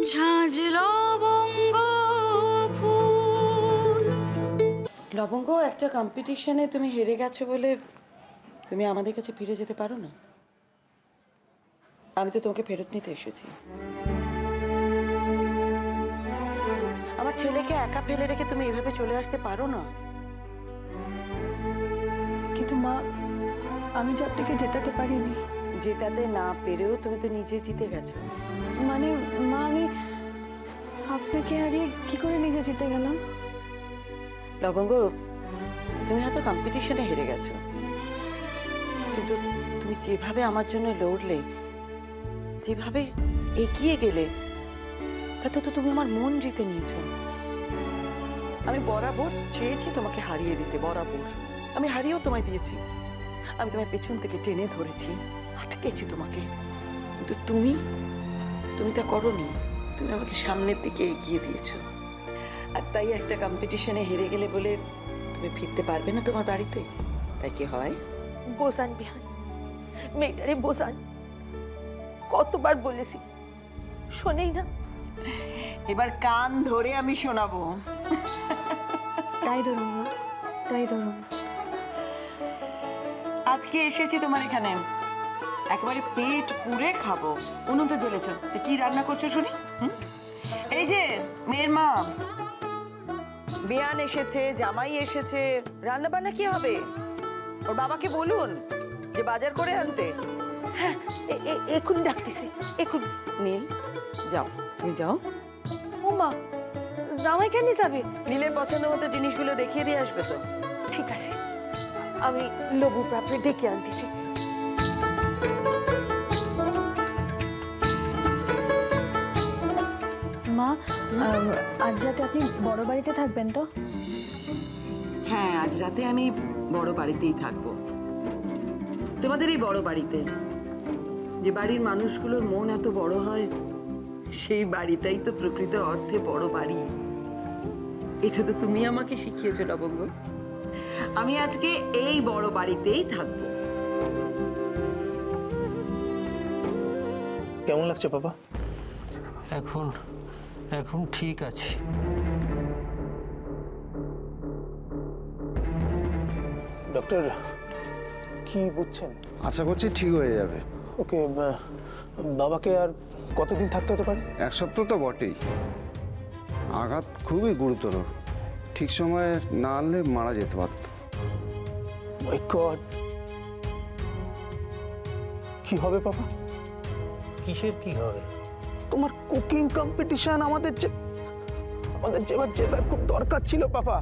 ঝাঁঝ লবঙ্গ ফুল। লবঙ্গ, একটা কম্পিটিশনে তুমি হেরে গেছো বলে তুমি আমাদের কাছে ফিরে যেতে পারো না? আমি তো তোমাকে ফেরত নিতে এসেছি। আমার ছেলেকে একা ফেলে রেখে তুমি এভাবে চলে আসতে পারো না। কিন্তু মা, আমি যে আপনাকে জেতাতে পারিনি। জেতাতে না পেরেও তুমি তো নিজে জিতে গেছো। মানে মা, আমি আপনাকে হারিয়ে কি করে নিজে জিতে গেলাম? লবঙ্গ, তুমি হয়তো কম্পিটিশনে হেরে গেছো, কিন্তু তুমি যেভাবে আমার জন্য লড়লে, যেভাবে এগিয়ে গেলে, তাতে তো তুমি আমার মন জিতে নিয়েছো। আমি বরাবর চেয়েছি তোমাকে হারিয়ে দিতে, বরাবর। আমি হারিয়েও তোমায় দিয়েছি। আমি তোমার পেছন থেকে টেনে ধরেছি, আটকেছি তোমাকে, কিন্তু তুমি তা করোনি। তুমি আমাকে সামনের দিকে এগিয়ে দিয়েছো। আর তাই একটা কম্পিটিশনে হেরে গেলে বলে তুমি ফিরতে পারবে না তোমার বাড়িতে? তাই কি হয়? বোঝান বিহান, মেয়েটারে বোঝান। কতবার বলেছি, শোনেই না। এবার কান ধরে আমি শোনাবো। তাই ধরুন মা, তাই ধরুন। আজকে এসেছি তোমার এখানে, একেবারে পেট পুরে খাবো। উনুন তো জ্বলেছ, কি রান্না করছো শুনি? এই যে মেয়ের মা, বেয়ান এসেছে, জামাই এসেছে, রান্না বান্না কি হবে? ওর বাবাকে বলুন যে বাজার করে আনতে। হ্যাঁ, এখন ডাকতেছি, এখন। নীল, যাও, তুমি যাও। ও মা, জামাই কেন যাবে? নীলের পছন্দ মতো জিনিসগুলো দেখিয়ে দিয়ে আসবে তো। ঠিক আছে, আমি লবু প্রাপে ডেকে আনতেছি। মা, আজ রাতে আপনি বড় বাড়িতে থাকবেন তো? হ্যাঁ, আজ রাতে আমি বড় বাড়িতেই থাকবো। তোমাদের এই বড় বাড়িতে, যে বাড়ির মানুষগুলোর মন এত বড় হয়, সেই বাড়িটাই তো প্রকৃত অর্থে বড় বাড়ি। এটা তো তুমি আমাকে শিখিয়েছো লবঙ্গ। আমি আজকে এই বড় বাড়িতেই থাকবো। কেমন লাগছে বাবা? এখন ঠিক আছে। ডক্টর, কি বুঝছেন? আশা করছি ঠিক হয়ে যাবে। ওকে, বাবাকে আর কতদিন থাকতে হতে পারে? 1 সপ্তাহ তো বটেই। আঘাত খুবই গুরুতর, ঠিক সময়ে না আনলে মারা যেতে পারত। মাই গড, কি হবে বাবা? কিসের কি হবে? তোমার কুকিং কম্পিটিশন আমাদের যেবার জেতার খুব দরকার ছিল বাবা।